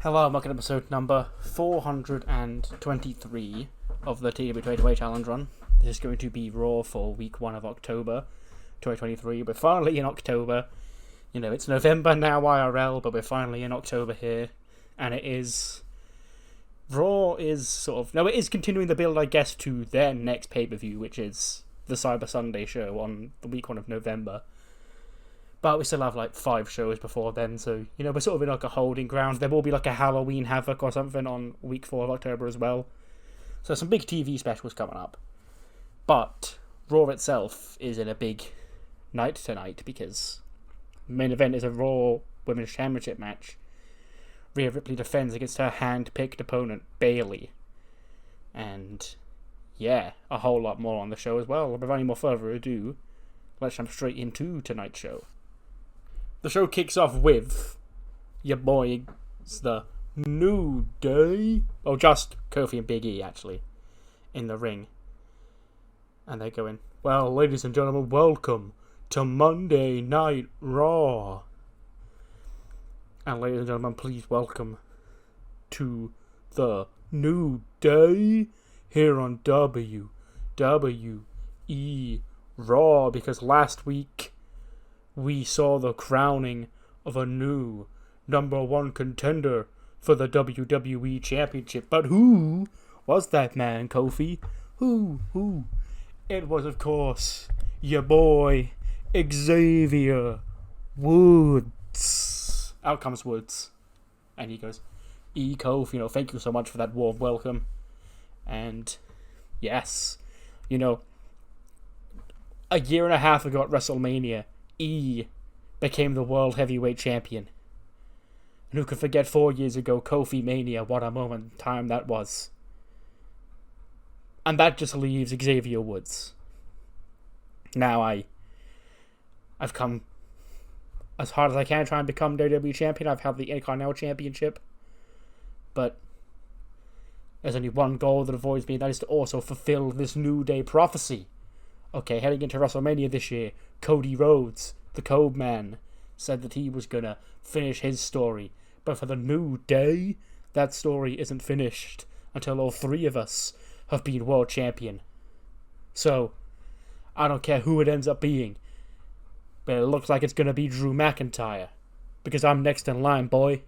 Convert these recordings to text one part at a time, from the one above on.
Hello, and welcome to episode number 423 of the TEW 2020 Challenge Run. This is going to be Raw for week 1 of October 2023. We're finally in October. You know, it's November now IRL, but we're finally in October here. And it is... Raw is sort of... No, it is continuing the build, I guess, to their next pay-per-view, which is the Cyber Sunday show on the week 1 of November. But we still have like 5 shows before then, so, you know, we're sort of in like a holding ground. There will be like a Halloween Havoc or something on week 4 of October as well. So some big TV specials coming up. But Raw itself is in a big night tonight because the main event is a Raw Women's Championship match. Rhea Ripley defends against her hand-picked opponent, Bayley. And, yeah, a whole lot more on the show as well. Without any more further ado, let's jump straight into tonight's show. The show kicks off with your boy, it's the New Day. Oh, just Kofi and Big E, actually, in the ring. And they're going, well, ladies and gentlemen, welcome to Monday Night Raw. And ladies and gentlemen, please welcome to the New Day here on WWE Raw. Because last week we saw the crowning of a new number 1 contender for the WWE Championship. But who was that man, Kofi? Who? It was, of course, your boy, Xavier Woods. Out comes Woods. And he goes, Kofi, you know, thank you so much for that warm welcome. And, yes, you know, a year and a half ago at WrestleMania, became the World Heavyweight Champion. And who could forget 4 years ago, Kofi Mania, what a moment in time that was. And that just leaves Xavier Woods. Now I've come as hard as I can try and become WWE Champion. I've held the Intercontinental Championship. But there's only one goal that avoids me, and that is to also fulfill this New Day prophecy. Okay, heading into WrestleMania this year, Cody Rhodes, the Kobain, said that he was gonna finish his story. But for the New Day, that story isn't finished until all 3 of us have been world champion. So, I don't care who it ends up being, but it looks like it's gonna be Drew McIntyre. Because I'm next in line, boy.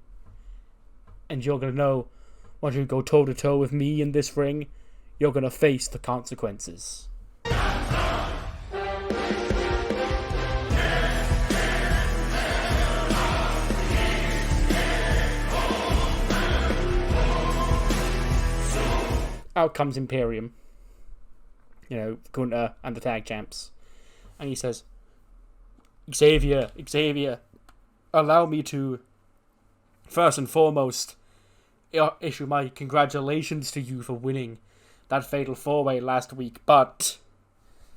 And you're gonna know, once you go toe-to-toe with me in this ring, you're gonna face the consequences. Out comes Imperium, you know, Gunter and the tag champs, and he says, Xavier, allow me to, first and foremost, issue my congratulations to you for winning that Fatal 4-Way last week, but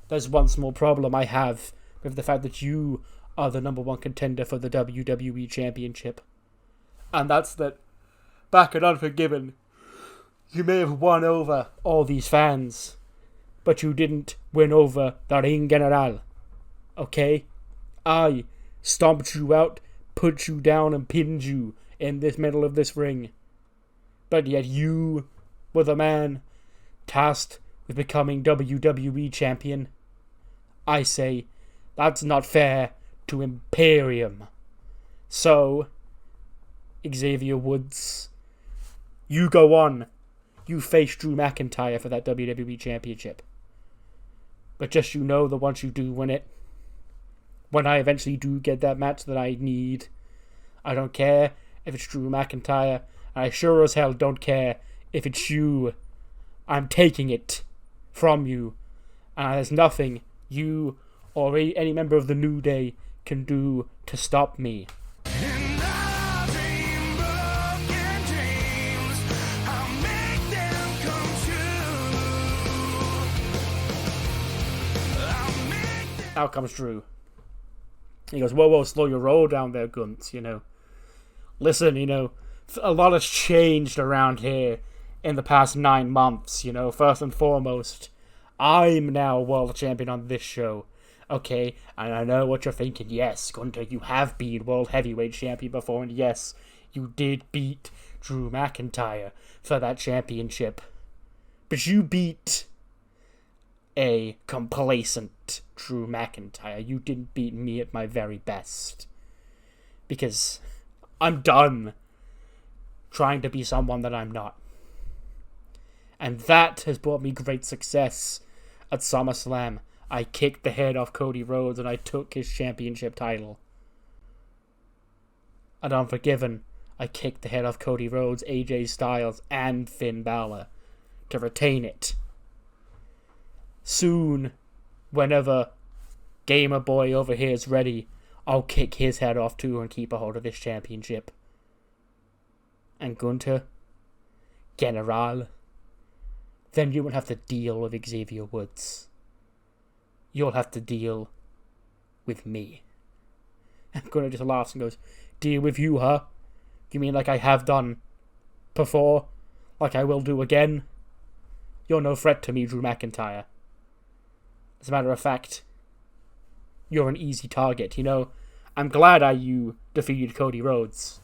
there's one small problem I have with the fact that you are the number 1 contender for the WWE Championship, and that's that, back at Unforgiven, you may have won over all these fans, but you didn't win over the Ring General. Okay? I stomped you out, put you down, and pinned you in this middle of this ring. But yet you were the man tasked with becoming WWE Champion. I say, that's not fair to Imperium. So, Xavier Woods, you go on. You face Drew McIntyre for that WWE Championship. But just you know that once you do win it, when I eventually do get that match that I need, I don't care if it's Drew McIntyre, and I sure as hell don't care if it's you. I'm taking it from you, and there's nothing you or any member of the New Day can do to stop me. Out comes Drew. He goes, whoa, slow your roll down there, Guntz, you know. Listen, you know, a lot has changed around here in the past 9 months, you know. First and foremost, I'm now world champion on this show. Okay, and I know what you're thinking. Yes, Gunter, you have been World Heavyweight Champion before, and yes, You did beat Drew McIntyre for that championship. But you beat a complacent Drew McIntyre. You didn't beat me at my very best. Because I'm done trying to be someone that I'm not. And that has brought me great success at SummerSlam. I kicked the head off Cody Rhodes and I took his championship title. At Unforgiven, I kicked the head off Cody Rhodes, AJ Styles, and Finn Balor to retain it. Soon, whenever Gamer Boy over here is ready, I'll kick his head off too and keep a hold of this championship. And Gunther, General, then you won't have to deal with Xavier Woods. You'll have to deal with me. And Gunther just laughs and goes, deal with you, huh? You mean like I have done before? Like I will do again? You're no threat to me, Drew McIntyre. As a matter of fact, you're an easy target. You know, I'm glad you defeated Cody Rhodes.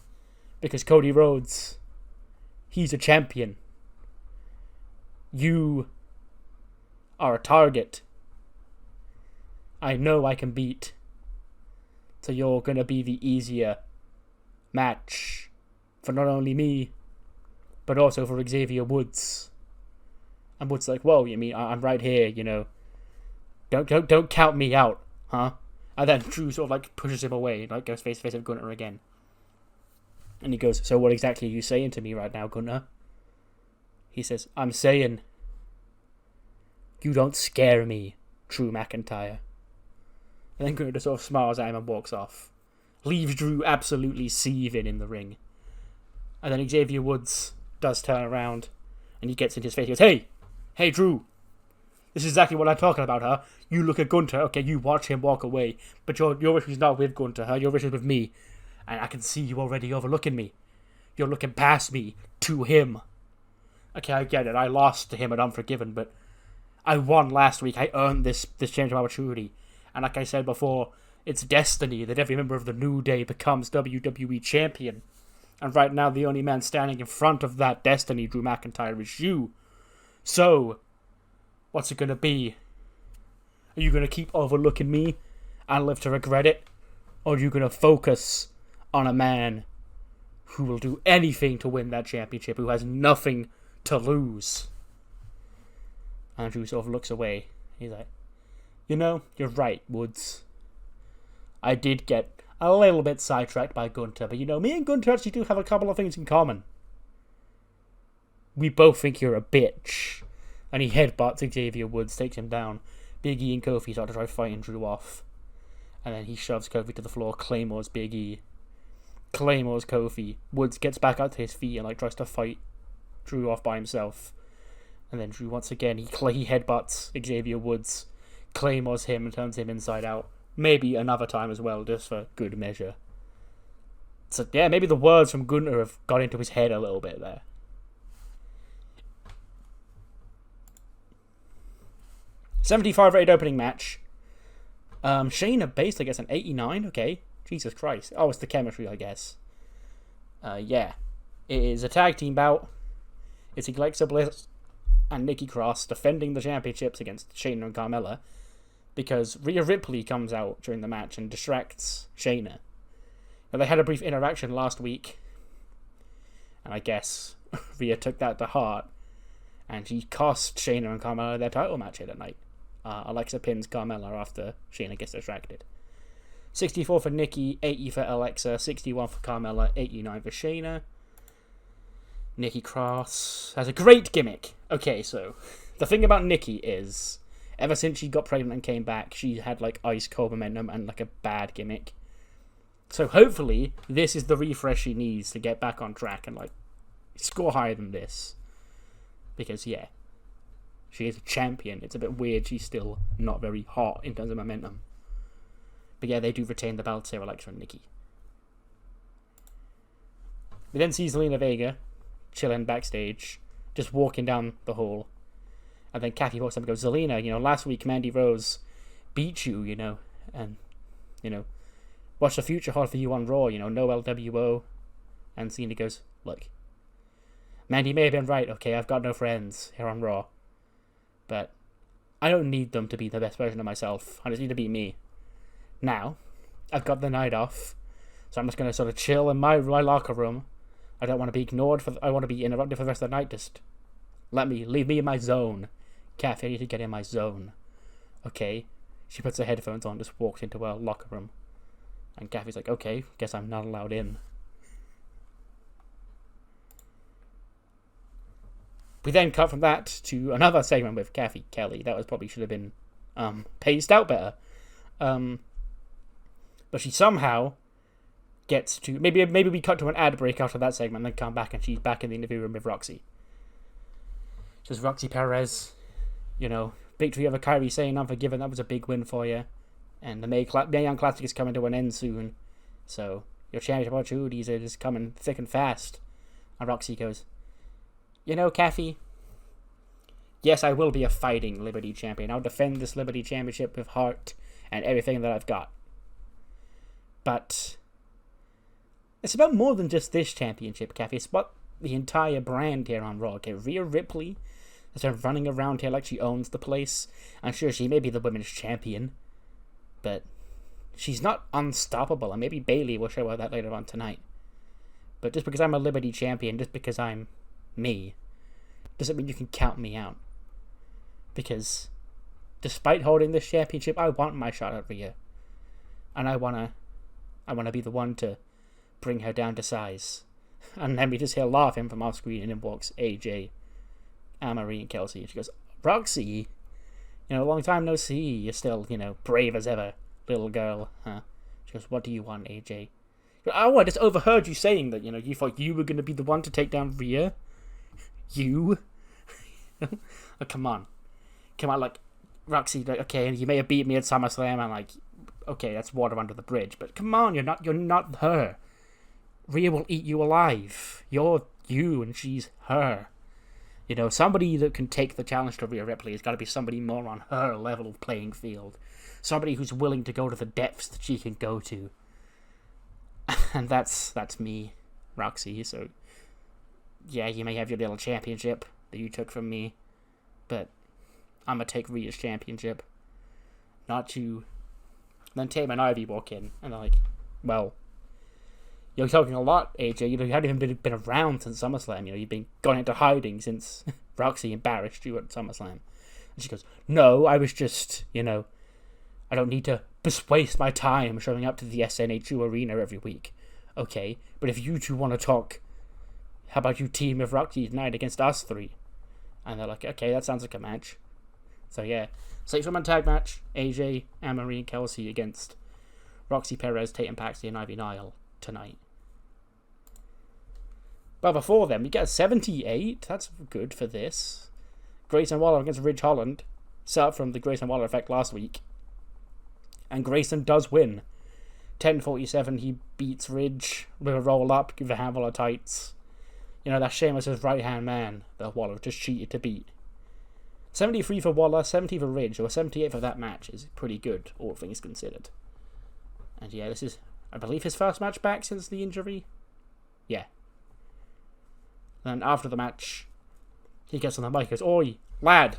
Because Cody Rhodes, he's a champion. You are a target. I know I can beat. So you're gonna be the easier match for not only me, but also for Xavier Woods. And Woods like, whoa, you mean I'm right here, you know. Don't count me out, huh? And then Drew sort of like pushes him away, like goes face to face with Gunter again. And he goes, so what exactly are you saying to me right now, Gunter? He says, I'm saying, you don't scare me, Drew McIntyre. And then Gunter sort of smiles at him and walks off. Leaves Drew absolutely seething in the ring. And then Xavier Woods does turn around and he gets into his face. He goes, hey Drew, this is exactly what I'm talking about, huh? You look at Gunter, okay, you watch him walk away, but your issue's not with Gunter, huh? Your issue's with me. And I can see you already overlooking me. You're looking past me to him. Okay, I get it. I lost to him at Unforgiven, but I won last week. I earned this change of opportunity. And like I said before, it's destiny that every member of the New Day becomes WWE Champion. And right now, the only man standing in front of that destiny, Drew McIntyre, is you. So, what's it going to be? Are you going to keep overlooking me and live to regret it? Or are you going to focus on a man who will do anything to win that championship, who has nothing to lose? Andrew sort of looks away. He's like, you know, you're right, Woods. I did get a little bit sidetracked by Gunter, but you know, me and Gunter actually do have a couple of things in common. We both think you're a bitch. And he headbutts Xavier Woods, takes him down. Big E and Kofi start to try fighting Drew off. And then he shoves Kofi to the floor, claymores Big E. Claymores Kofi. Woods gets back out to his feet and like tries to fight Drew off by himself. And then Drew once again, he headbutts Xavier Woods, claymores him and turns him inside out. Maybe another time as well, just for good measure. So yeah, maybe the words from Gunter have got into his head a little bit there. $75 rated opening match. Shayna basically gets an 89. Okay, Jesus Christ. Oh, it's the chemistry, I guess. Yeah, it is a tag team bout. It's Alexa Bliss and Nikki Cross defending the championships against Shayna and Carmella, because Rhea Ripley comes out during the match and distracts Shayna. Now, they had a brief interaction last week, and I guess Rhea took that to heart, and she cost Shayna and Carmella their title match here tonight. Alexa pins Carmella after Shayna gets distracted. 64 for Nikki, 80 for Alexa, 61 for Carmella, 89 for Shayna. Nikki Cross has a great gimmick. Okay, so the thing about Nikki is, ever since she got pregnant and came back, she had like ice cold momentum and like a bad gimmick. So hopefully this is the refresh she needs to get back on track and like score higher than this. Because yeah, she is a champion. It's a bit weird she's still not very hot in terms of momentum. But yeah, they do retain the belts here, Alexa and Nikki. We then see Zelina Vega chilling backstage, just walking down the hall. And then Kathy walks up and goes, Zelina, you know, last week Mandy Rose beat you, you know, and, you know, what's the future hold for you on Raw? You know, no LWO, And Cena goes, look, Mandy may have been right, okay, I've got no friends here on Raw. But I don't need them to be the best version of myself. I just need to be me. Now, I've got the night off, so I'm just going to sort of chill in my locker room. I don't want to be ignored, I want to be interrupted for the rest of the night. Just leave me in my zone. Kathy, I need to get in my zone. Okay. She puts her headphones on, just walks into her locker room. And Kathy's like, okay, guess I'm not allowed in. We then cut from that to another segment with Kathy Kelly. That probably should have been paced out better. But she somehow gets to... Maybe we cut to an ad break after that segment and then come back and she's back in the interview room with Roxy. Just Roxy Perez, victory over Kairi Sane, Unforgiven, that was a big win for you. And the Mae Young Classic is coming to an end soon. So your championship opportunities are just coming thick and fast. And Roxy goes, Kathy, yes, I will be a fighting Liberty Champion. I'll defend this Liberty Championship with heart and everything that I've got. But it's about more than just this championship, Kathy. It's about the entire brand here on Raw. Okay, Rhea Ripley has been running around here like she owns the place. I'm sure she may be the women's champion, but she's not unstoppable. And maybe Bayley will show her that later on tonight. But just because I'm a Liberty Champion, just because I'm me, doesn't mean you can count me out. Because despite holding this championship, I want my shot at Rhea. And I wanna be the one to bring her down to size. And then we just hear laughing from off screen, and in walks AJ, Anne-Marie, and Kelsey. And she goes, Roxy, a long time no see. You're still, brave as ever, little girl. Huh? She goes, what do you want, AJ? Oh, I just overheard you saying that, you thought you were going to be the one to take down Rhea. You? Oh, come on, like, Roxy, like, okay, you may have beat me at SummerSlam, and like, okay, that's water under the bridge, but come on, you're not her. Rhea will eat you alive. You're you, and she's her. Somebody that can take the challenge to Rhea Ripley has got to be somebody more on her level of playing field. Somebody who's willing to go to the depths that she can go to. And that's me, Roxy. So, yeah, you may have your little championship that you took from me, but I'm going to take Rhea's championship. Not you. Then Tam and Ivy walk in, and they're like, well, you're talking a lot, AJ. You haven't even been around since SummerSlam. You've been gone into hiding since Roxy embarrassed you at SummerSlam. And she goes, no, I was just, I don't need to waste my time showing up to the SNHU arena every week. Okay, but if you two want to talk, how about you team with Roxy tonight against us three? And they're like, okay, that sounds like a match. So yeah, 6-woman tag match, AJ, Anne-Marie, and Kelsey against Roxy Perez, Tatum Paxley, and Ivy Nile tonight. But before then, we get a 78. That's good for this. Grayson Waller against Ridge Holland, set up from the Grayson Waller effect last week. And Grayson does win. 10:47, he beats Ridge with a roll-up, give a handful of tights. That's Sheamus' right-hand man that Waller just cheated to beat. 73 for Waller, 70 for Ridge, or 78 for that match is pretty good, all things considered. And yeah, this is, I believe, his first match back since the injury. Yeah. And after the match, he gets on the mic and goes, oi, lad.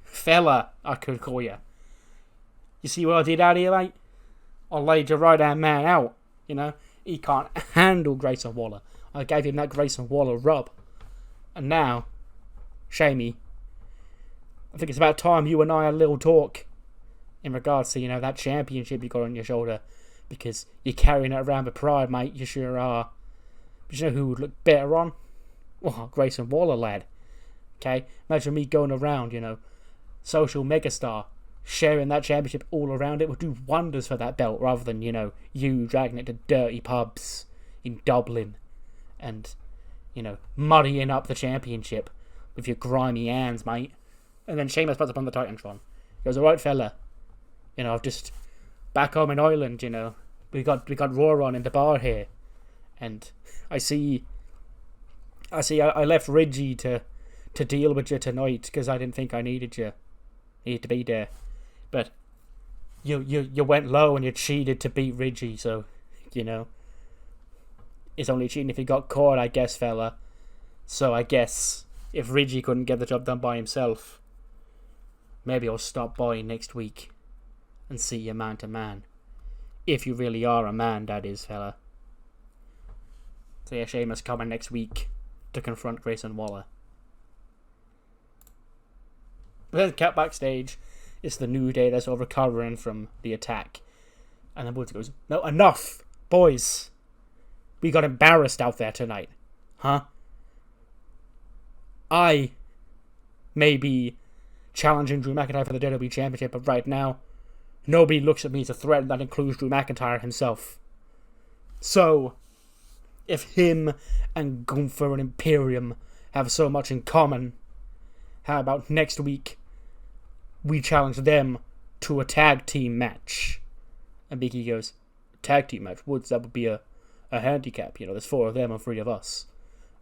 Fella, I could call you. You see what I did out here, mate? I laid your right-hand man out. He can't handle Grayson Waller. I gave him that Grayson Waller rub. And now, Shamey, I think it's about time you and I had a little talk in regards to, that championship you got on your shoulder. Because you're carrying it around with pride, mate. You sure are. But you know who would look better on? Well, Grayson Waller, lad. Okay? Imagine me going around, social megastar, sharing that championship all around. It would do wonders for that belt rather than, you dragging it to dirty pubs in Dublin and, muddying up the championship with your grimy hands, mate. And then Sheamus puts up on the Titantron. He goes, alright, fella. I've just, back home in Ireland, we got Raw on in the bar here. And I left Reggie to deal with you tonight because I didn't think I needed to be there. But you went low and you cheated to beat Reggie, so, It's only cheating if he got caught, I guess, fella. So I guess if Ricci couldn't get the job done by himself, maybe I'll stop by next week and see you man to man. If you really are a man, that is, fella. So yeah, Sheamus coming next week to confront Grayson Waller. But then cat backstage, it's the New Day that's all recovering from the attack. And then Woods goes, "No, enough, boys. We got embarrassed out there tonight. Huh? I may be challenging Drew McIntyre for the WWE Championship, but right now, nobody looks at me as a threat, and that includes Drew McIntyre himself. So, if him and Gunther and Imperium have so much in common, how about next week we challenge them to a tag team match?" And Big E goes, "Tag team match? Woods, that would be a handicap. You know, there's 4 of them and 3 of us."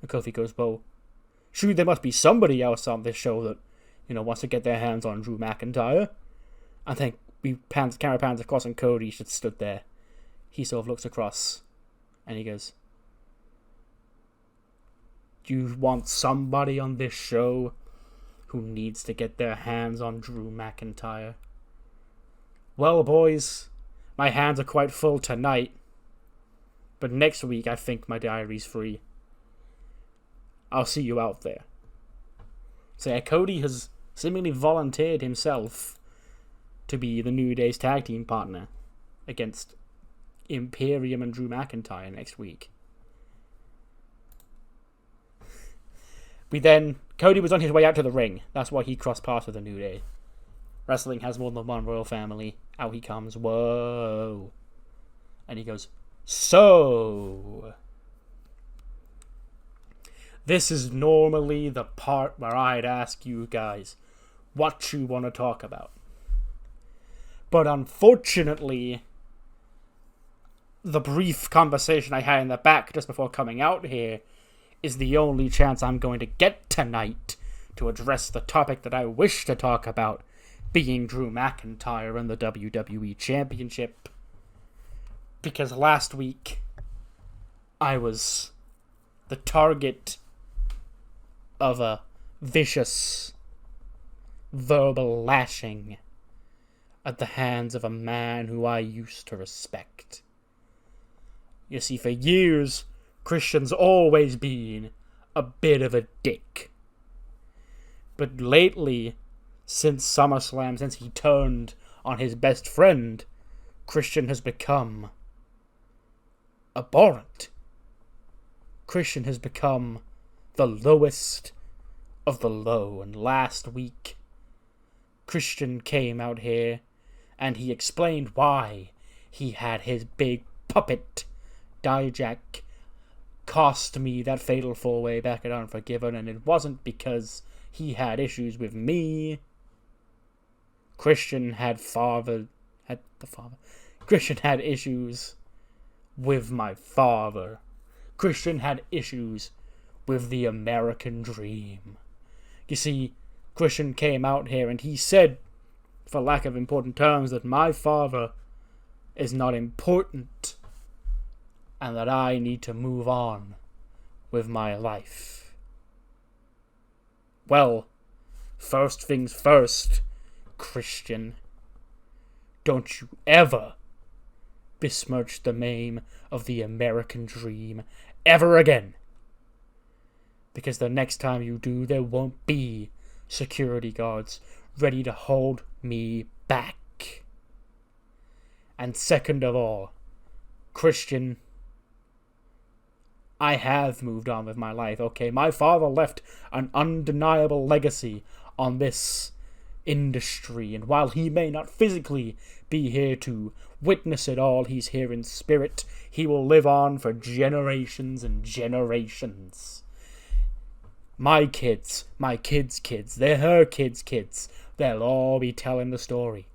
And Kofi goes, "Well, surely there must be somebody else on this show that, you know, wants to get their hands on Drew McIntyre." I think camera pans across and Cody just stood there. He sort of looks across and he goes, "Do you want somebody on this show who needs to get their hands on Drew McIntyre? Well, boys, my hands are quite full tonight, but next week I think my diary's free. I'll see you out there." So yeah, Cody has seemingly volunteered himself to be the New Day's tag team partner against Imperium and Drew McIntyre next week. Cody was on his way out to the ring. That's why he crossed paths with the New Day. Wrestling has more than one royal family. Out he comes. Whoa. And he goes, "So, this is normally the part where I'd ask you guys what you want to talk about. But unfortunately, the brief conversation I had in the back just before coming out here is the only chance I'm going to get tonight to address the topic that I wish to talk about, being Drew McIntyre and the WWE Championship. Because last week, I was the target of a vicious verbal lashing at the hands of a man who I used to respect. You see, for years, Christian's always been a bit of a dick. But lately, since SummerSlam, since he turned on his best friend, Christian has become abhorrent. Christian has become the lowest of the low. And last week, Christian came out here and he explained why he had his big puppet, Dijak, cost me that fatal 4-way back at Unforgiven, and it wasn't because he had issues with me. Christian had Christian had issues with my father. Christian had issues with the American dream. You see, Christian came out here and he said, for lack of important terms, that my father is not important and that I need to move on with my life. Well, first things first, Christian. Don't you ever besmirch the name of the American dream ever again. Because the next time you do, there won't be security guards ready to hold me back. And second of all, Christian, I have moved on with my life, okay? My father left an undeniable legacy on this industry, and while he may not physically be here to witness it all, he's here in spirit. He will live on for generations and generations. My kids, they're her kids, they'll all be telling the story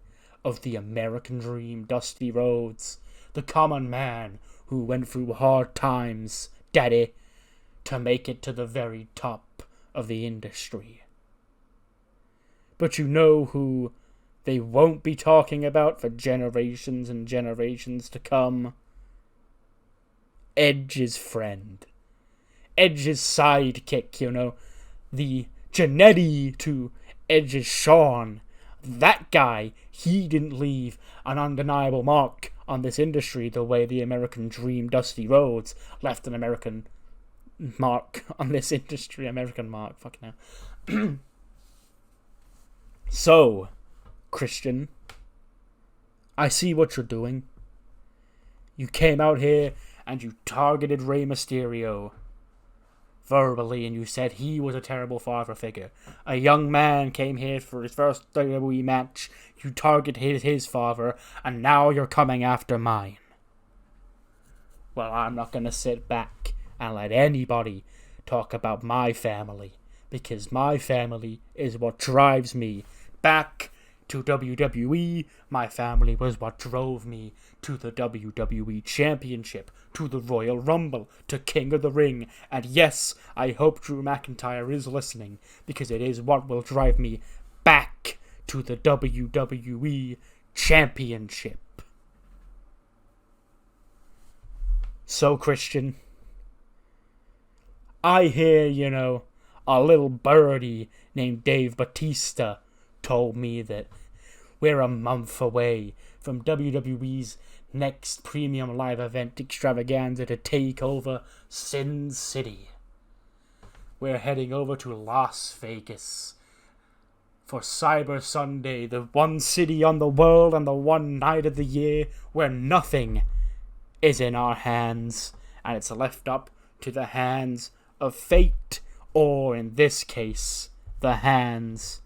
of the American dream, Dusty Rhodes, the common man who went through hard times, daddy, to make it to the very top of the industry. But you know who they won't be talking about for generations and generations to come? Edge's friend. Edge's sidekick, you know. The Janetti to Edge's Shawn. That guy, he didn't leave an undeniable mark on this industry the way the American Dream Dusty Rhodes left an American mark on this industry. American mark, fucking hell. So, Christian, I see what you're doing. You came out here and you targeted Rey Mysterio verbally, and you said he was a terrible father figure. A young man came here for his first WWE match. You targeted his father, and now you're coming after mine. Well, I'm not going to sit back and let anybody talk about my family, because my family is what drives me back to WWE. My family was what drove me to the WWE Championship, to the Royal Rumble, to King of the Ring, and yes, I hope Drew McIntyre is listening, because it is what will drive me back to the WWE Championship. So, Christian, I hear, you know, a little birdie named Dave Batista told me that we're a month away from WWE's next premium live event extravaganza to take over Sin City. We're heading over to Las Vegas for Cyber Sunday, the one city on the world and the one night of the year where nothing is in our hands, and it's left up to the hands of fate, or in this case, the hands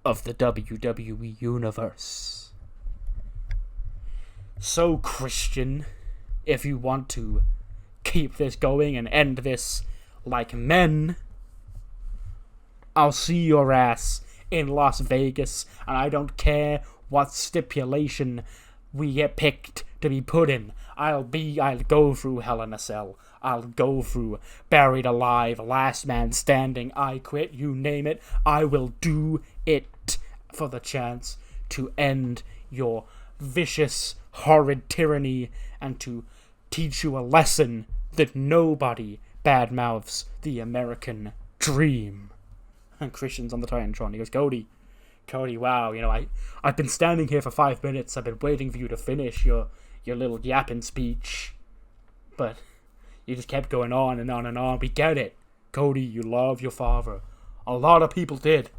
of the WWE Universe. So, Christian, if you want to keep this going and end this like men, I'll see your ass in Las Vegas, and I don't care what stipulation we get picked to be put in. I'll go through Hell in a Cell. I'll go through Buried Alive, Last Man Standing, I Quit, you name it. I will do it for the chance to end your vicious, horrid tyranny and to teach you a lesson that nobody badmouths the American dream. And Christian's on the Titantron. He goes, Cody, wow, you know, I've been standing here for 5 minutes. I've been waiting for you to finish your little yapping speech. But you just kept going on and on and on. We get it. Cody, you love your father. A lot of people did.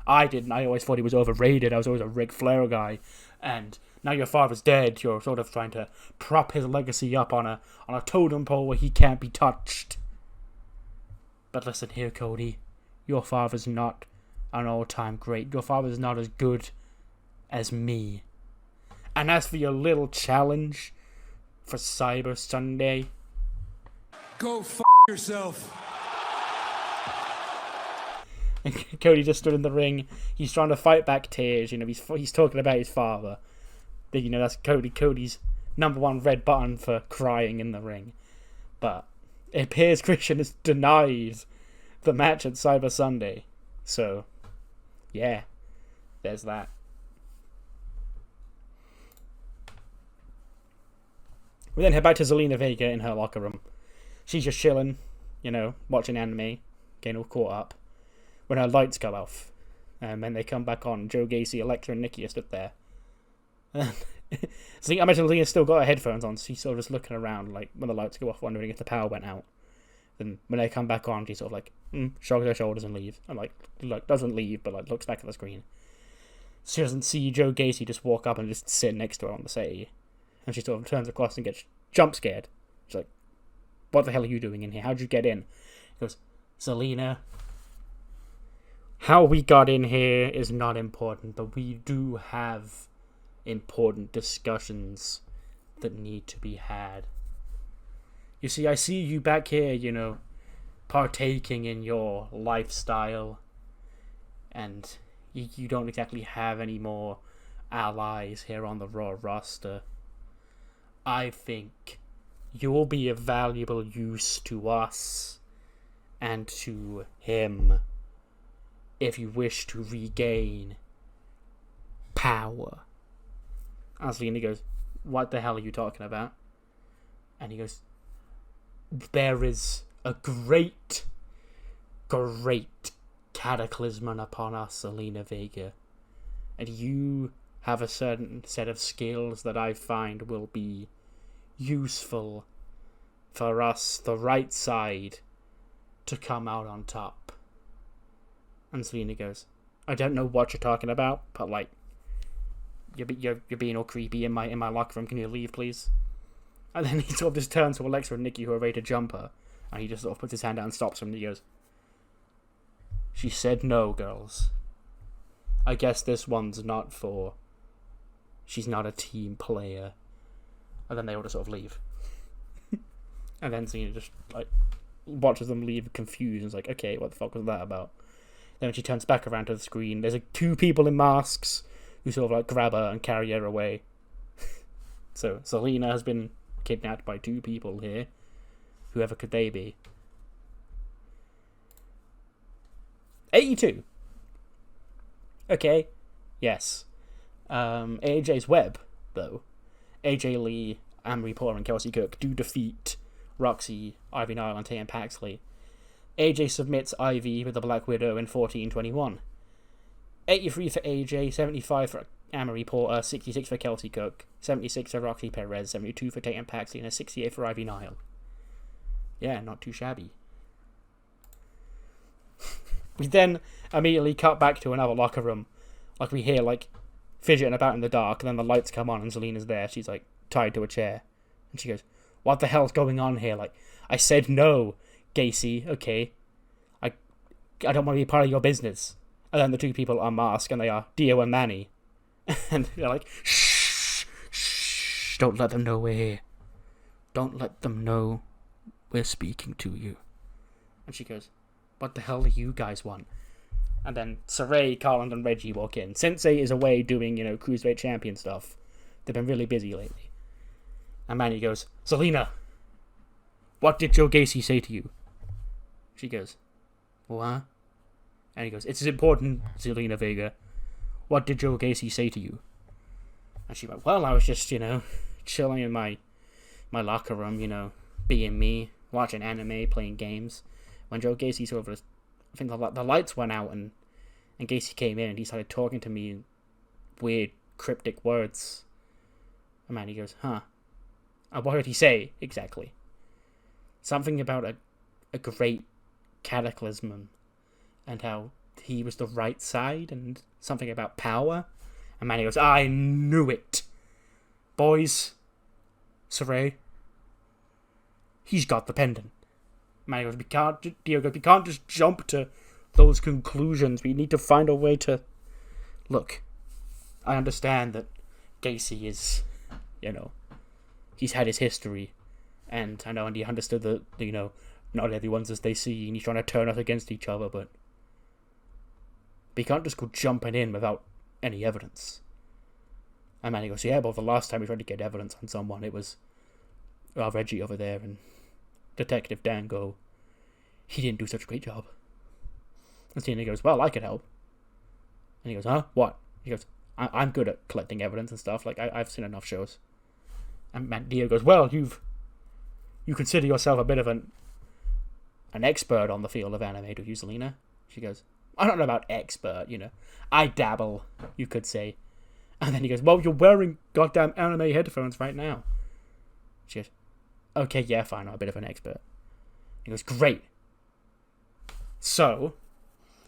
I didn't. I always thought he was overrated. I was always a Ric Flair guy. And now your father's dead. You're sort of trying to prop his legacy up on a totem pole where he can't be touched. But listen here, Cody. Your father's not an all-time great. Your father's not as good as me. And as for your little challenge for Cyber Sunday, go f*** yourself. And Cody just stood in the ring. He's trying to fight back tears. You know, he's talking about his father. You know, that's Cody's number one red button for crying in the ring. But it appears Christian is denied the match at Cyber Sunday. So, yeah, there's that. We then head back to Zelina Vega in her locker room. She's just chilling, you know, watching anime, getting all caught up, when her lights go off. And then they come back on. Joe Gacy, Alexa, and Nikki are stood there. So I imagine Zelina's still got her headphones on, so she's sort of just looking around, like, when the lights go off, wondering if the power went out. Then when they come back on, she's sort of like, shrugs her shoulders and leaves. And like doesn't leave, but like looks back at the screen. She doesn't see Joe Gacy just walk up and just sit next to her on the settee. And she sort of turns across and gets jump scared. She's like, what the hell are you doing in here? How'd you get in? He goes, Zelina, how we got in here is not important, but we do have important discussions that need to be had. You see, I see you back here, you know, partaking in your lifestyle, and you don't exactly have any more allies here on the Raw roster. I think you'll be a valuable use to us and to him if you wish to regain power. Zelina goes, what the hell are you talking about? And he goes, there is a great cataclysm upon us, Zelina Vega. And you have a certain set of skills that I find will be useful for us, the right side, to come out on top. And Zelina goes, I don't know what you're talking about, but like, you're being all creepy in my locker room. Can you leave, please? And then he sort of just turns to Alexa and Nikki, who are ready to jump her, and he just sort of puts his hand out and stops them. And he goes, she said no, girls. I guess this one's not for... She's not a team player. And then they all just sort of leave. And then Zelina just, like, watches them leave confused and is like, okay, what the fuck was that about? Then when she turns back around to the screen, there's like 2 people in masks who sort of like grab her and carry her away. So Zelina has been kidnapped by 2 people here. Whoever could they be? 82. Okay. Yes. AJ's Web, though. AJ Lee, Amory Porter, and Kelsey Cook do defeat Roxy, Ivy Nile, and Tatum Paxley. AJ submits Ivy with the Black Widow in 14:21. 83 for AJ, 75 for Amory Porter, 66 for Kelsey Cook, 76 for Roxy Perez, 72 for Tatum Paxley, and a 68 for Ivy Nile. Yeah, not too shabby. We then immediately cut back to another locker room. Like, we hear, like, fidgeting about in the dark, and then the lights come on, and Zelina's there. She's, like, tied to a chair. And she goes, what the hell's going on here? Like, I said no, Gacy, okay? I don't want to be part of your business. And then the 2 people unmask, and they are Dio and Manny. And they're like, shh, shh, don't let them know we're here. Don't let them know we're speaking to you. And she goes, what the hell do you guys want? And then Saray, Carland, and Reggie walk in. Sensei is away doing, Cruiserweight Champion stuff. They've been really busy lately. And Manny goes, Zelina, what did Joe Gacy say to you? She goes, what? And he goes, it's important, Zelina Vega. What did Joe Gacy say to you? And she went, well, I was just, chilling in my locker room, being me, watching anime, playing games. When Joe Gacy sort of, I think the lights went out and Gacy came in and he started talking to me in weird, cryptic words. And Manny goes, huh? And what did he say, exactly? Something about a great cataclysm and how he was the right side and something about power. And Manny goes, I knew it. Boys, Saray, he's got the pendant. Manny goes, Dio goes, we can't just jump to those conclusions. We need to find a way to... Look, I understand that Gacy is, he's had his history. And I know, and he understood that, not everyone's as they see, and he's trying to turn us against each other, but we can't just go jumping in without any evidence. And Manny goes, yeah, but the last time we tried to get evidence on someone, it was Reggie over there, and Detective Dango, he didn't do such a great job. And Cena goes, well, I could help. And he goes, huh? What? He goes, I'm good at collecting evidence and stuff. Like, I've seen enough shows. And Dio goes, well, you consider yourself a bit of an expert on the field of anime, do you, Zelina? She goes, I don't know about expert, I dabble, you could say. And then he goes, well, you're wearing goddamn anime headphones right now. She goes, okay, yeah, fine, I'm a bit of an expert. He goes, great. So,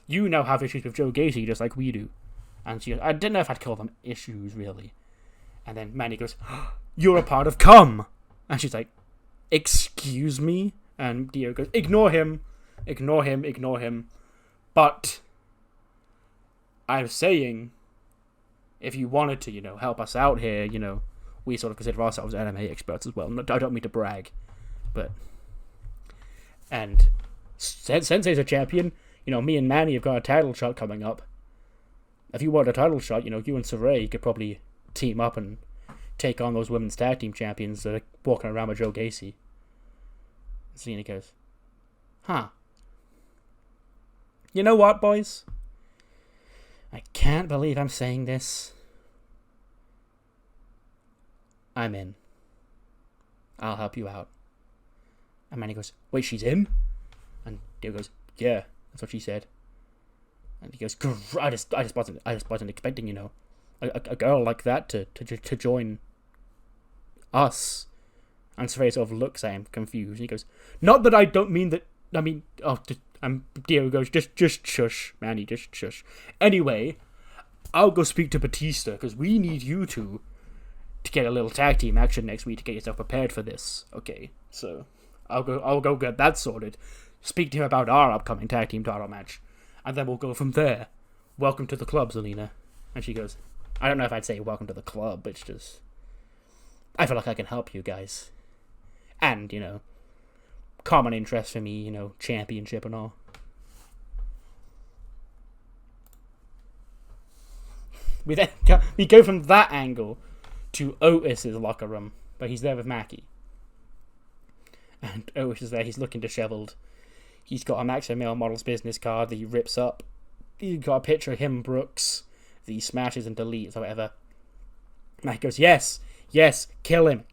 you now have issues with Joe Gacy just like we do. And she goes, I didn't know if I'd call them issues, really. And then Manny goes, you're a part of CUM. And she's like, excuse me? And Dio goes, ignore him. But I was saying, if you wanted to, help us out here, we sort of consider ourselves anime experts as well. I don't mean to brag, but... And Sensei's a champion. Me and Manny have got a title shot coming up. If you want a title shot, you and Saray could probably team up and take on those women's tag team champions that are walking around with Joe Gacy. Cena goes, huh. You know what, boys? I can't believe I'm saying this. I'm in. I'll help you out. And Manny goes, wait, she's in? And Dio goes, yeah, that's what she said. And he goes, I just wasn't expecting, you know, a girl like that to join us. And Swerve sort of looks at him confused. He goes, not that I don't mean that. I mean, Dio goes, just shush, Manny, just shush. Anyway, I'll go speak to Batista because we need you two to get a little tag team action next week to get yourself prepared for this. Okay, so I'll go get that sorted. Speak to him about our upcoming tag team title match, and then we'll go from there. Welcome to the club, Zelina. And she goes, I don't know if I'd say welcome to the club. It's just, I feel like I can help you guys, and you know, common interest for me, you know, championship and all. We go from that angle to Otis's locker room, but he's there with Mackie. And Otis is there, he's looking disheveled. He's got a Maximum Male Models business card that he rips up. He's got a picture of him and Brooks that he smashes and deletes or whatever. Mackie goes, yes, kill him.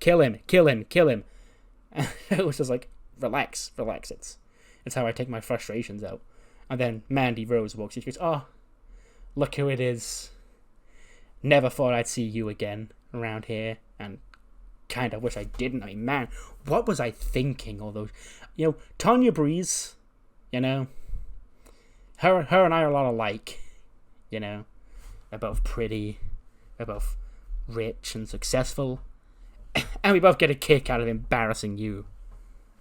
And Otis is like, relax, it's how I take my frustrations out. And then Mandy Rose walks in, she goes, oh, look who it is. Never thought I'd see you again around here, and kind of wish I didn't. I mean, man, what was I thinking? All those, you know, Tanya Breeze, you know, her and I are a lot alike, you know. They're both pretty, they're both rich and successful, and we both get a kick out of embarrassing you.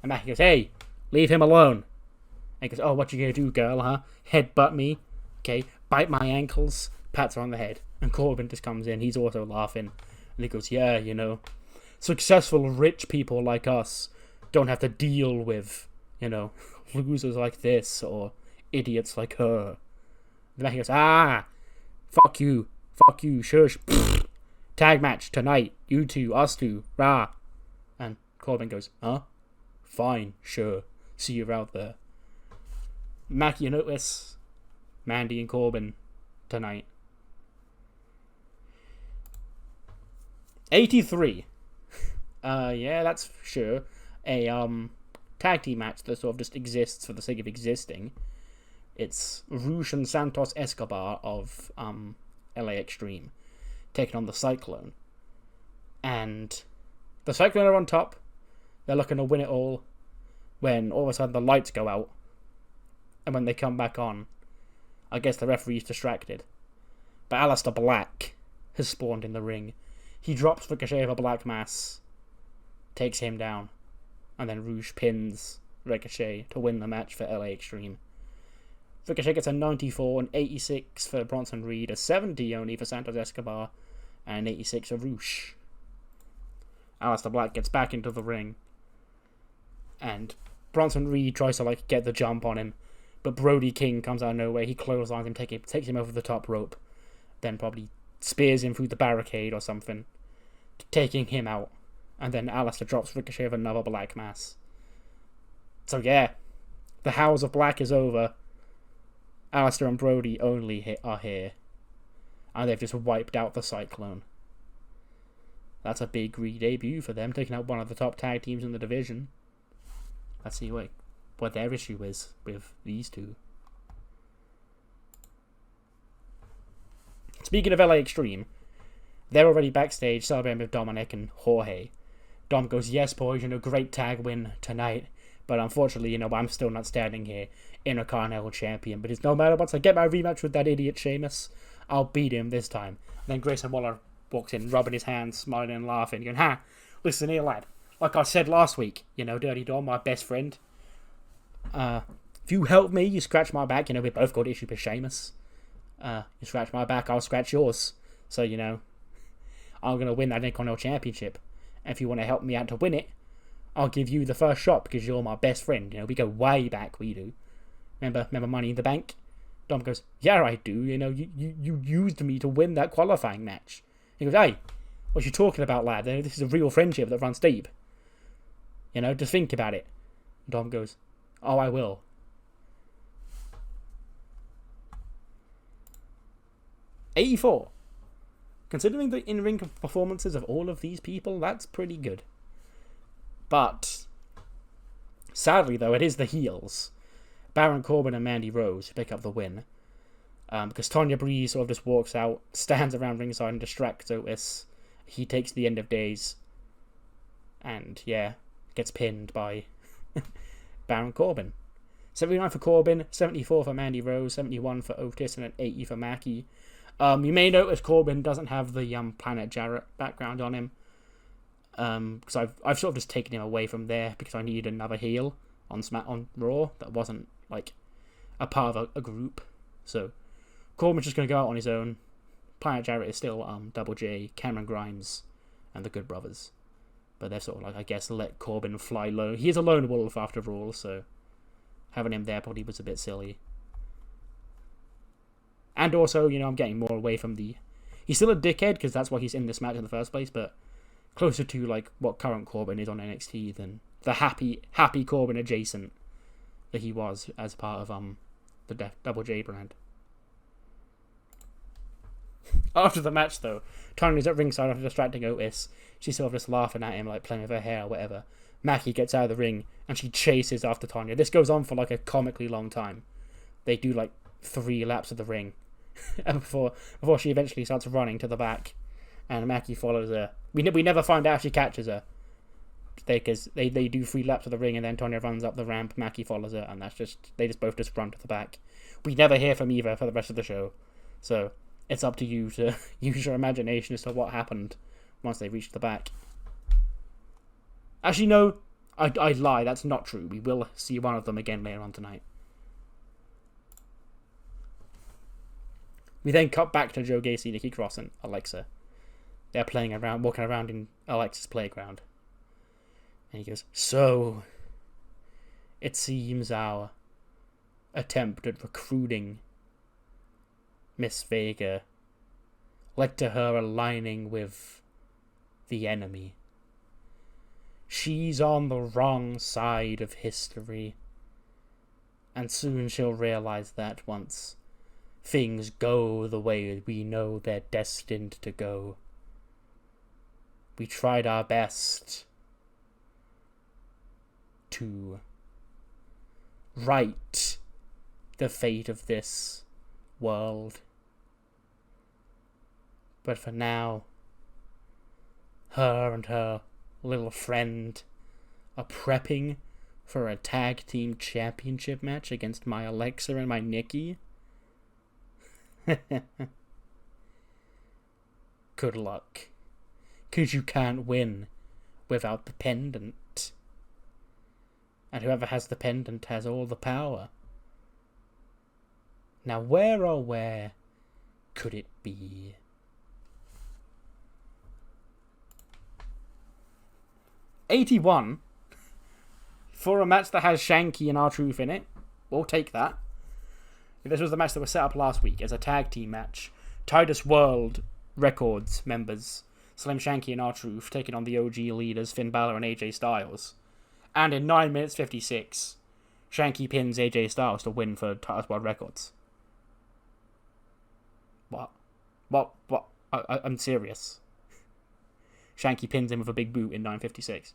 And Mackie goes, hey, leave him alone. And he goes, oh, what you gonna do, girl, huh? Headbutt me? Okay, bite my ankles, pats her on the head. And Corbin just comes in, he's also laughing. And he goes, yeah, you know, successful rich people like us don't have to deal with, you know, losers like this or idiots like her. And then he goes, fuck you, shush. Tag match tonight, you two, us two, rah. And Corbin goes, huh? Fine, sure, see you out there. Mackie and Otis, Mandy and Corbin tonight. 83. Yeah, that's sure. A tag team match that sort of just exists for the sake of existing. It's Rouge and Santos Escobar of LA Extreme taking on the Cyclone. And the Cyclone are on top. They're looking to win it all. When all of a sudden the lights go out. And when they come back on, I guess the referee's distracted. But Aleister Black has spawned in the ring. He drops Ricochet of a black mass, takes him down, and then Rouge pins Ricochet to win the match for LA Extreme. Ricochet gets a 94, an 86 for Bronson Reed, a 70 only for Santos Escobar, and an 86 for Rouge. Aleister Black gets back into the ring, and Bronson Reed tries to get the jump on him, but Brody King comes out of nowhere. He clotheslines him, takes him over the top rope, then probably spears him through the barricade or something, taking him out. And then Aleister drops Ricochet of another black mass. So yeah, the House of Black is over. Aleister and Brody only are here. And they've just wiped out the Cyclone. That's a big re-debut for them, taking out one of the top tag teams in the division. Let's see what their issue is with these two. Speaking of LA Extreme, they're already backstage celebrating with Dominic and Jorge. Dom goes, yes, boys, great tag win tonight. But unfortunately, I'm still not standing here, Intercontinental Champion. But it's no matter, once I get my rematch with that idiot Sheamus, I'll beat him this time. And then Grayson Waller walks in, rubbing his hands, smiling and laughing, going, ha, listen here, lad. Like I said last week, Dirty Dom, my best friend. If you help me, you scratch my back, we both got issues with Sheamus. You scratch my back, I'll scratch yours. So, I'm going to win that Intercontinental Championship. And if you want to help me out to win it, I'll give you the first shot because you're my best friend. We go way back, we do. Remember Money in the Bank? Dom goes, yeah, I do. You used me to win that qualifying match. He goes, hey, what you talking about, lad? This is a real friendship that runs deep. Just think about it. Dom goes, oh, I will. '84. Considering the in-ring performances of all of these people, that's pretty good. But sadly, though, it is the heels, Baron Corbin and Mandy Rose, who pick up the win. Because Tonya Breeze sort of just walks out, stands around ringside and distracts Otis. He takes the end of days. And, yeah, gets pinned by Baron Corbin. 79 for Corbin, 74 for Mandy Rose, 71 for Otis, and an 80 for Mackie. You may notice Corbin doesn't have the Planet Jarrett background on him. Because I've sort of just taken him away from there because I needed another heel on Raw that wasn't, like, a part of a group. So Corbin's just going to go out on his own. Planet Jarrett is still Double J, Cameron Grimes, and the Good Brothers. But they've sort of, like, I guess, let Corbin fly low. He is a lone wolf after all, so having him there probably was a bit silly. And also, I'm getting more away from the... He's still a dickhead, because that's why he's in this match in the first place, but closer to, like, what current Corbin is on NXT than the happy Corbin adjacent that he was as part of the Double J brand. After the match, though, Tanya's at ringside after distracting Otis. She's sort of just laughing at him, like playing with her hair or whatever. Mackie gets out of the ring and she chases after Tanya. This goes on for like a comically long time. They do like 3 laps of the ring before she eventually starts running to the back, and Mackie follows her. We never find out if she catches her. Because they do 3 laps of the ring and then Tanya runs up the ramp. Mackie follows her, and they both run to the back. We never hear from either for the rest of the show, so it's up to you to use your imagination as to what happened once they reached the back. Actually, no, I lie. That's not true. We will see one of them again later on tonight. We then cut back to Joe Gacy, Nikki Cross, and Alexa. They're walking around in Alexa's playground. And he goes, "So, it seems our attempt at recruiting Miss Vega led to her aligning with the enemy. She's on the wrong side of history, and soon she'll realize that once things go the way we know they're destined to go. We tried our best to right the fate of this world. But for now, her and her little friend are prepping for a tag team championship match against my Alexa and my Nikki. Good luck, 'cause you can't win without the pendant. And whoever has the pendant has all the power. Now where could it be?" $81 for a match that has Shanky and R-Truth in it. We'll take that. This was the match that was set up last week as a tag team match. Titus World Records members Slim Shanky and R-Truth taking on the OG leaders Finn Balor and AJ Styles. And in 9 minutes 56, Shanky pins AJ Styles to win for Titus World Records. What? I'm serious. Shanky pins him with a big boot in 9:56.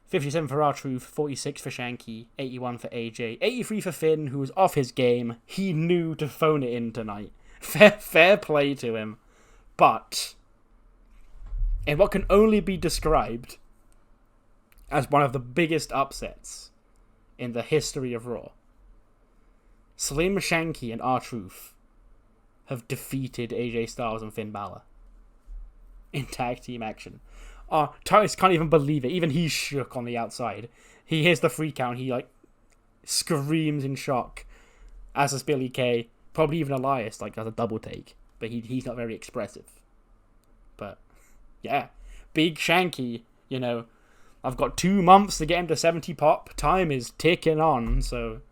57 for R-Truth, 46 for Shanky, 81 for AJ, 83 for Finn, who was off his game. He knew to phone it in tonight. Fair play to him. But in what can only be described as one of the biggest upsets in the history of Raw, Slim Shanky and R-Truth have defeated AJ Styles and Finn Balor in tag team action. Titus can't even believe it. Even he's shook on the outside. He hears the free count. He screams in shock. As does Billy Kay. Probably even Elias does a double take. But he's not very expressive. But yeah, Big Shanky. I've got 2 months to get him to 70 pop. Time is ticking on. So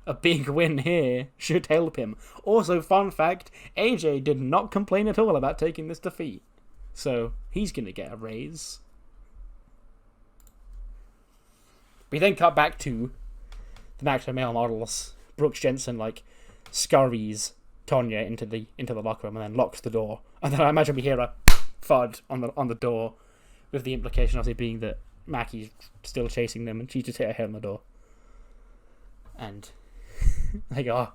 a big win here should help him. Also, fun fact: AJ did not complain at all about taking this defeat. So, he's going to get a raise. We then cut back to the match of male models. Brooks Jensen, scurries Tonya into the locker room and then locks the door. And then I imagine we hear a thud on the door, with the implication obviously being that Mackie's still chasing them, and she just hit her head on the door. And they go, oh,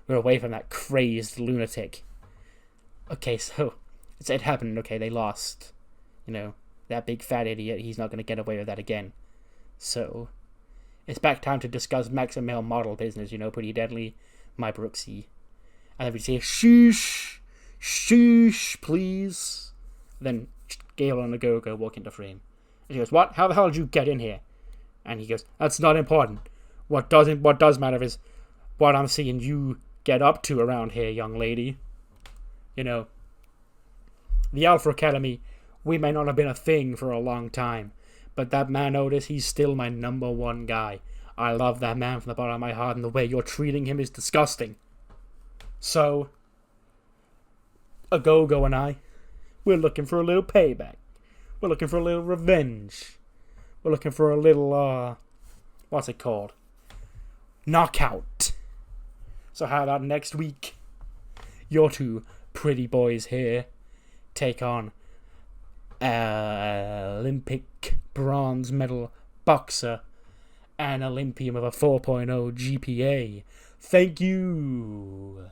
we're away from that crazed lunatic. Okay, so it happened. Okay, they lost. That big fat idiot, he's not going to get away with that again. So it's back time to discuss maximum male model business, Pretty Deadly, my Brooksy. And then we say, sheesh, please. Then Gable and the Go-Go walk into frame. And she goes, what? How the hell did you get in here? And he goes, that's not important. What does matter is what I'm seeing you get up to around here, young lady. The Alpha Academy, we may not have been a thing for a long time, but that man Otis, he's still my number one guy. I love that man from the bottom of my heart, and the way you're treating him is disgusting. So, a Go-Go and I, we're looking for a little payback. We're looking for a little revenge. We're looking for a little, what's it called? Knockout. So how about next week, your two pretty boys here take on Olympic bronze medal boxer and Olympian with a 4.0 GPA. Thank you.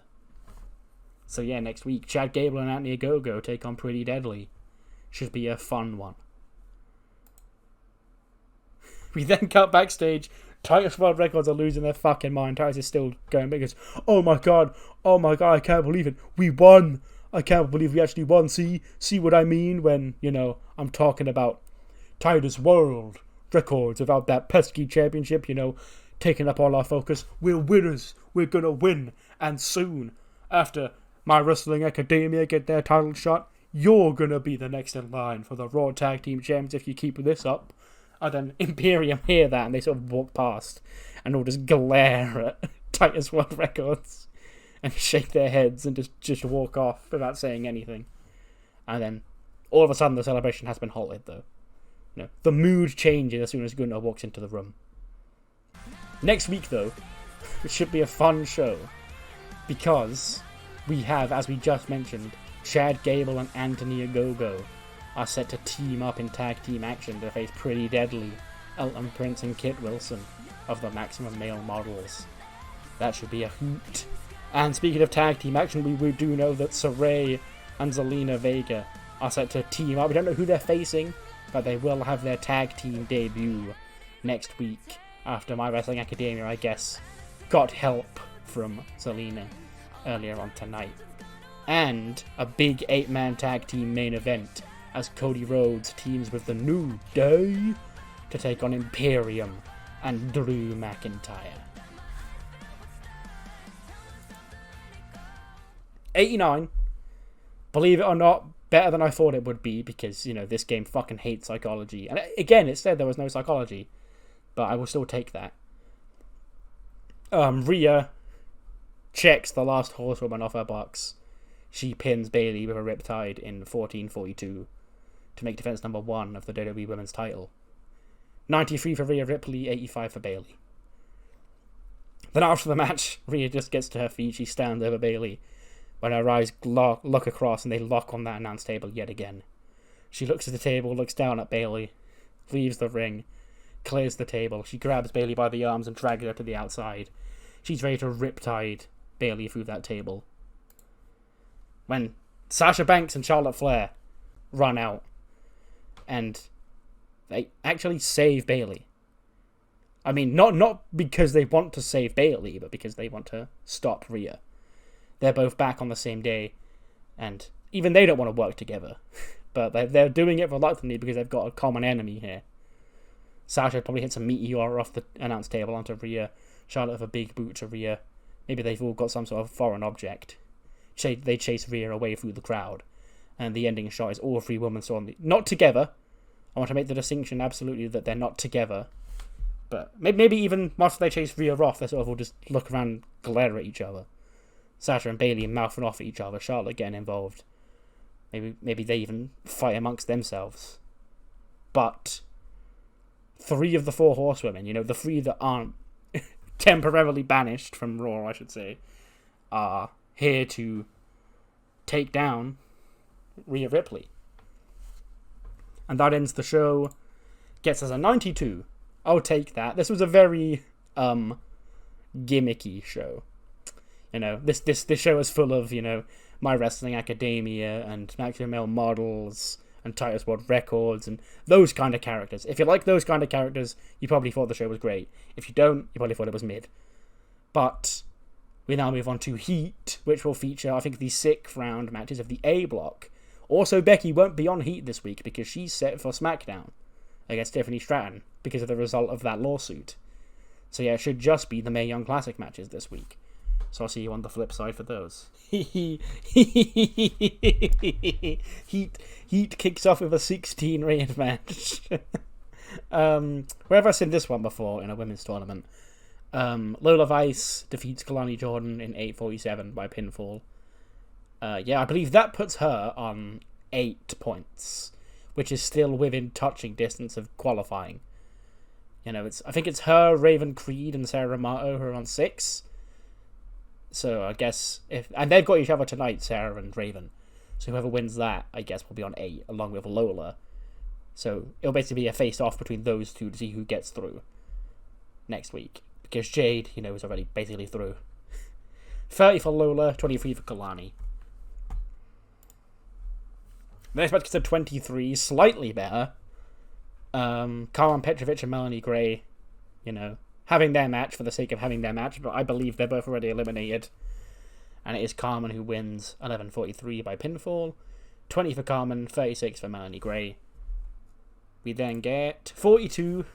So yeah, next week, Chad Gable and Anthony Go-Go take on Pretty Deadly. Should be a fun one. We then cut backstage. Titus World Records are losing their fucking mind. Titus is still going big. Goes, oh my god, I can't believe it. We won. I can't believe we actually won. See what I mean when, I'm talking about Titus World Records without that pesky championship, taking up all our focus. We're winners. We're gonna win. And soon, after My Wrestling Academia get their title shot, you're gonna be the next in line for the Raw Tag Team Champs if you keep this up. And then Imperium hear that and they sort of walk past and all just glare at Titus World Records and shake their heads and just walk off without saying anything. And then all of a sudden the celebration has been halted though. The mood changes as soon as Gunnar walks into the room. Next week though, it should be a fun show because we have, as we just mentioned, Chad Gable and Anthony Ogogo are set to team up in tag team action to face Pretty Deadly, Elton Prince and Kit Wilson of the Maximum Male Models. That should be a hoot. And speaking of tag team action, we do know that Saray and Zelina Vega are set to team up. We don't know who they're facing, but they will have their tag team debut next week after My Wrestling Academia, I guess, got help from Zelina earlier on tonight. And a big 8-man tag team main event as Cody Rhodes teams with the New Day to take on Imperium and Drew McIntyre. 89, believe it or not, better than I thought it would be because, this game fucking hates psychology. And again, it said there was no psychology, but I will still take that. Rhea checks the last horsewoman off her box. She pins Bayley with a Riptide in 1442 to make defense number 1 of the WWE Women's title. 93 for Rhea Ripley, 85 for Bayley. Then after the match, Rhea just gets to her feet. She stands over Bayley when her eyes look across and they lock on that announce table yet again. She looks at the table, looks down at Bayley, leaves the ring, clears the table. She grabs Bayley by the arms and drags her to the outside. She's ready to Riptide Bayley through that table. When Sasha Banks and Charlotte Flair run out and they actually save Bayley. I mean, not because they want to save Bayley, but because they want to stop Rhea. They're both back on the same day, and even they don't want to work together. But they're doing it reluctantly because they've got a common enemy here. Sasha probably hits a meteor off the announce table onto Rhea. Charlotte with a big boot to Rhea. Maybe they've all got some sort of foreign object. They chase Rhea away through the crowd. And the ending shot is all three women not together. I want to make the distinction absolutely that they're not together. But maybe even after they chase Rhea off, they sort of all just look around and glare at each other. Sasha and Bayley mouthing off at each other, Charlotte getting involved. Maybe they even fight amongst themselves. But 3 of the 4 horsewomen, the 3 that aren't temporarily banished from Raw, I should say, are here to take down Rhea Ripley. And that ends the show. gets us a 92. I'll take that. This was a very gimmicky show. You know, this show is full of, you know, My Wrestling Academia and Maximum Male Models and Titus World Records and those kind of characters. If you like those kind of characters, you probably thought the show was great. If you don't, you probably thought it was mid. But we now move on to Heat, which will feature, I think, the 6th round matches of the A block. Also, Becky won't be on Heat this week because she's set for SmackDown against Tiffany Stratton because of the result of that lawsuit. So yeah, it should just be the Mae Young Classic matches this week. So I'll see you on the flip side for those. Heat kicks off with a 16-rated match. Where have I seen this one before in a women's tournament? Lola Vice defeats Kalani Jordan in 8:47 by pinfall. Yeah, I believe that puts her on 8 points, which is still within touching distance of qualifying. You know, I think it's her, Raven Creed, and Sarah Amato who are on 6. So I guess and they've got each other tonight, Sarah and Raven. So whoever wins that, I guess, will be on 8, along with Lola. So it'll basically be a face-off between those two to see who gets through next week. Because Jade, you know, is already basically through. 30 for Lola, 23 for Kalani. The next match gets a 23, slightly better. Carmen Petrovic and Melanie Gray, you know, having their match for the sake of having their match, but I believe they're both already eliminated. And it is Carmen who wins 11:43 by pinfall. 20 for Carmen, 36 for Melanie Gray. We then get 42.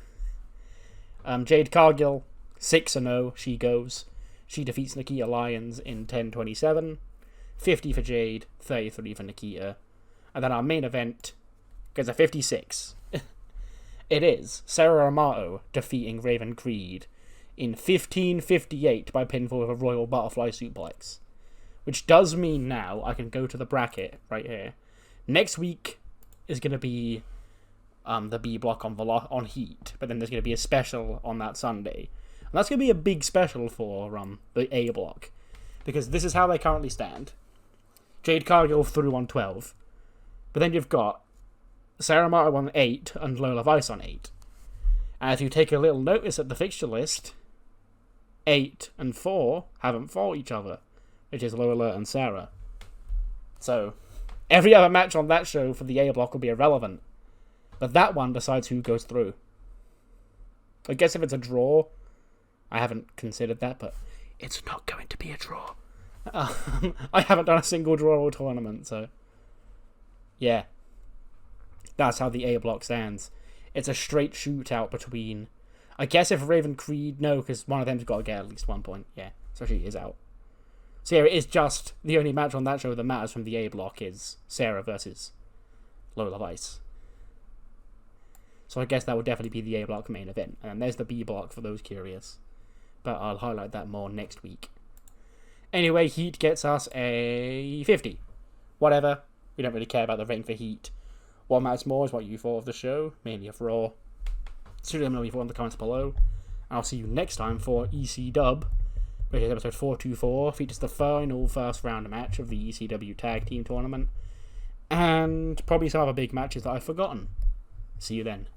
Jade Cargill, 6-0, she goes. She defeats Nikita Lyons in 10:27. 50 for Jade, 33 for Nikita. And then our main event gets a 56. It is Sarah Amato defeating Raven Creed in 15:58 by pinfall with a Royal Butterfly Suplex. Which does mean now I can go to the bracket right here. Next week is going to be the B block on Heat, but then there's going to be a special on that Sunday. And that's going to be a big special for the A block, because this is how they currently stand. Jade Cargill through on 12, but then you've got Sarah Amato on 8 and Lola Vice on 8. And if you take a little notice at the fixture list, 8 and 4 haven't fought each other, which is Lola and Sarah. So every other match on that show for the A block will be irrelevant. But that one decides who goes through. I guess if it's a draw, I haven't considered that, but it's not going to be a draw. I haven't done a single draw all tournament, so yeah. That's how the A block stands. It's a straight shootout between... I guess if Raven Creed... No, because one of them's got to get at least 1 point. Yeah, so she is out. So yeah, it is just... The only match on that show that matters from the A block is Sarah versus Lola Vice. So I guess that would definitely be the A block main event. And there's the B block for those curious. But I'll highlight that more next week. Anyway, Heat gets us a 50. Whatever. We don't really care about the rating for Heat. What matters more is what you thought of the show, mainly of Raw. So let me know what you thought in the comments below. I'll see you next time for EC Dub, which is episode 424. Features the final first round match of the ECW Tag Team Tournament. And probably some other big matches that I've forgotten. See you then.